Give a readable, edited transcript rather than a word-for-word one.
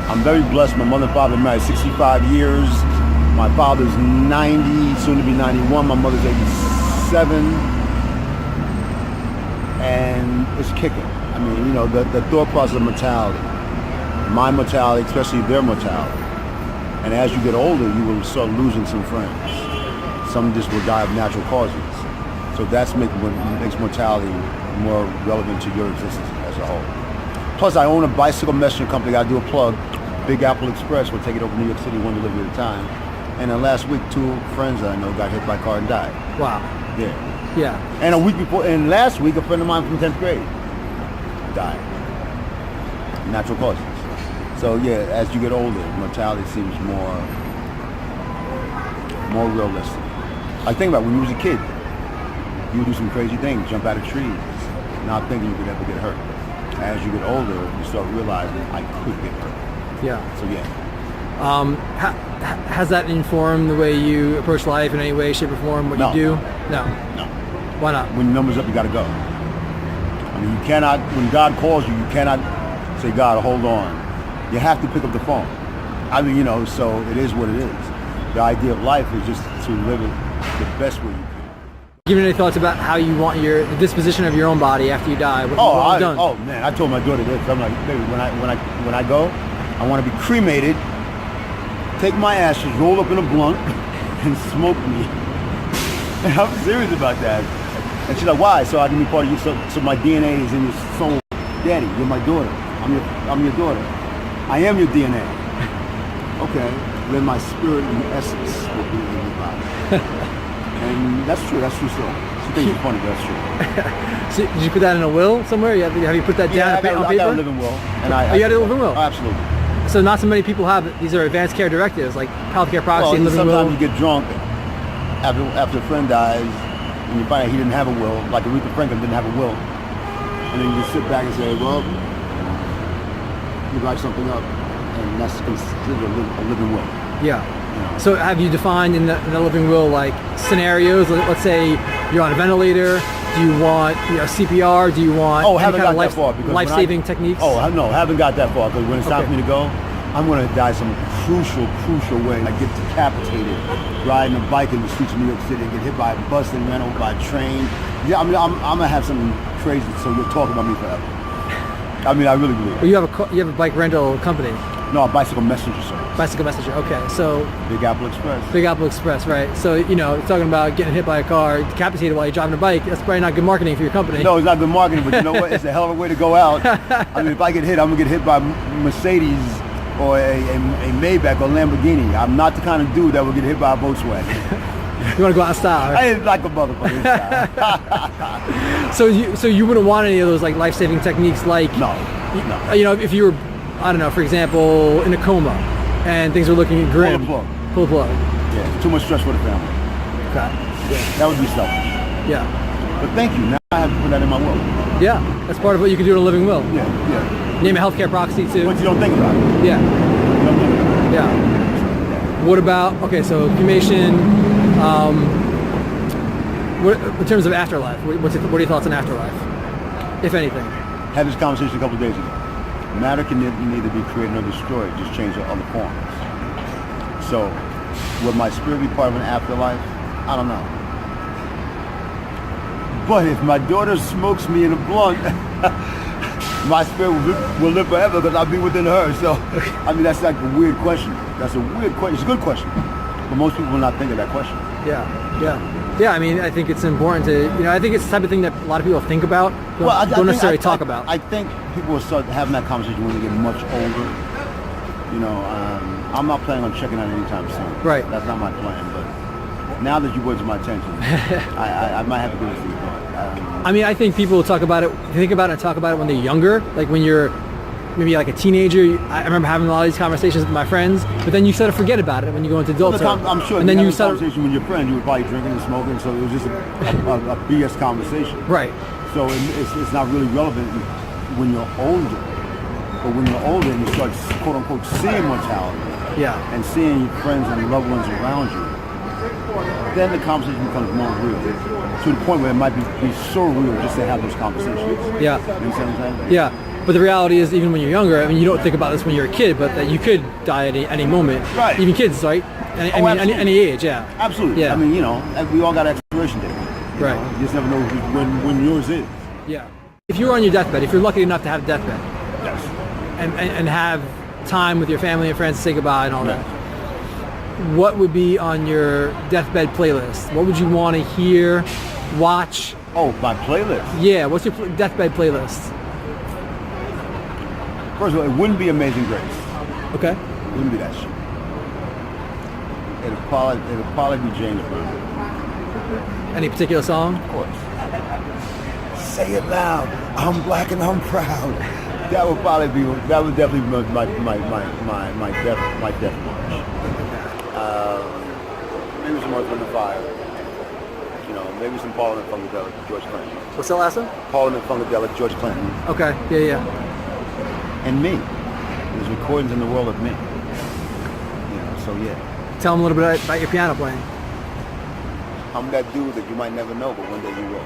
I'm very blessed. My mother and father married 65 years. My father's 90, soon to be 91. My mother's 87. And it's kicking. I mean, you know, the thought process of mortality, my mortality, especially their mortality. And as you get older, you will start losing some friends. Some just will die of natural causes. So that's what makes mortality more relevant to your existence as a whole. Plus, I own a bicycle messenger company. I do a plug. Big Apple Express. We'll take it over to New York City, one delivery at a time. And then last week, 2 friends that I know got hit by a car and died. Wow. Yeah. Yeah. And a week before, and last week, a friend of mine from 10th grade died. Natural causes. So yeah, as you get older, mortality seems more realistic. I think about when you was a kid, you would do some crazy things, jump out of trees, not thinking you could ever get hurt. As you get older, you start realizing I could get hurt. Yeah. So yeah. Has that informed the way you approach life in any way, shape, or form? What No. you do? No. No. Why not? When your number's up, you got to go. I mean, you cannot. When God calls you, you cannot say, "God, hold on." You have to pick up the phone. I mean, you know. So it is what it is. The idea of life is just to live it the best way you can. Given any thoughts about how you want the disposition of your own body after you die? What you've done? Oh man, I told my daughter this. I'm like, baby, when I go, I want to be cremated. Take my ashes, roll up in a blunt, and smoke me. And I'm serious about that. And she's like, why? So I can be part of you. So my DNA is in your soul. Daddy, you're my daughter. I'm your daughter. I am your DNA. Okay. Then my spirit and essence will be in your body. And that's true. That's true still. She thinks it's funny, but that's true. So did you put that in a will somewhere? Have you put that down on paper? I got a living will. And you got a living will? Oh, absolutely. So not so many people have it. These are advanced care directives, like healthcare proxy and living will. Sometimes you get drunk after a friend dies, and you find out he didn't have a will, like Aretha Franklin didn't have a will. And then you just sit back and say, well, you write something up, and that's considered a living will. Yeah. You know? So have you defined in the living will like scenarios? Let's say you're on a ventilator. Do you want CPR? Do you want haven't got that far because life-saving techniques? Oh no, haven't got that far because when it's time for me to go, I'm going to die some crucial way. I get decapitated riding a bike in the streets of New York City, get hit by a bus and ran over by a train. Yeah, I'm going to have something crazy, so you'll talk about me forever. I mean, I really believe it. Well, you have a bike rental company. No, a bicycle messenger service. Bicycle messenger. Okay, so Big Apple Express. Big Apple Express, right? So talking about getting hit by a car, decapitated while you're driving a bike. That's probably not good marketing for your company. No, it's not good marketing, but you know what? It's a hell of a way to go out. I mean, if I get hit, I'm gonna get hit by Mercedes or a Maybach or Lamborghini. I'm not the kind of dude that will get hit by a Volkswagen. You want to go out in style, right? I ain't like a motherfucker in style. So you wouldn't want any of those like life-saving techniques, like No. If you were, I don't know, for example, in a coma and things are looking grim. Pull the plug. Yeah, too much stress for the family. Okay. Yeah, that would be selfish. Yeah. But thank you. Now I have to put that in my will. Yeah, that's part of what you can do in a living will. Yeah. Name a healthcare proxy too. But you don't think about it. Yeah. You don't think about it. Yeah. What about, okay, so cremation, in terms of afterlife, what are your thoughts on afterlife, if anything? Had this conversation a couple of days ago. Matter can neither be created nor destroyed, just change to other forms. So, would my spirit be part of an afterlife? I don't know. But if my daughter smokes me in a blunt, my spirit will live forever because I'll be within her. So, I mean, that's like a weird question. That's a weird question. It's a good question. But most people will not think of that question. Yeah, I mean, I think it's important to, I think it's the type of thing that a lot of people think about, don't necessarily talk about. I think people will start having that conversation when they get much older. I'm not planning on checking out anytime soon. Right. That's not my plan, but now that you brought it to my attention, I might have to give it some thought. I mean, I think people think about it and talk about it when they're younger, like when you're maybe like a teenager. I remember having a lot of these conversations with my friends, but then you sort of forget about it when you go into adulthood. I'm sure. And then you start a conversation with your friend. You were probably drinking and smoking, so it was just a BS conversation. Right. So it's not really relevant when you're older. But when you're older and you start, quote unquote, seeing mortality, and seeing your friends and loved ones around you, then the conversation becomes more real. To the point where it might be so real just to have those conversations. Yeah. You know what I'm saying? Yeah. But the reality is, even when you're younger, I mean, you don't think about this when you're a kid, but that you could die at any moment. Right. Even kids, right? I mean, any age, yeah. Absolutely. Yeah. I mean, we all got expiration date. Right. You just never know when yours is. Yeah. If you're on your deathbed, if you're lucky enough to have a deathbed, Yes. and have time with your family and friends to say goodbye and all Yes. that, what would be on your deathbed playlist? What would you want to hear, watch? Oh, my playlist. Yeah, what's your deathbed playlist? First of all, it wouldn't be Amazing Grace. Okay. It wouldn't be that shit. It'd probably be James Brown. Any particular song? Of course. Say it loud. I'm black and I'm proud. That would definitely be my death march. Maybe some Earth, Wind and Fire. Maybe some Parliament Funkadelic, George Clinton. What's the last one? Parliament Funkadelic, George Clinton. Okay. Yeah. And me. There's recordings in the world of me. So yeah. Tell them a little bit about your piano playing. I'm that dude that you might never know, but one day you will.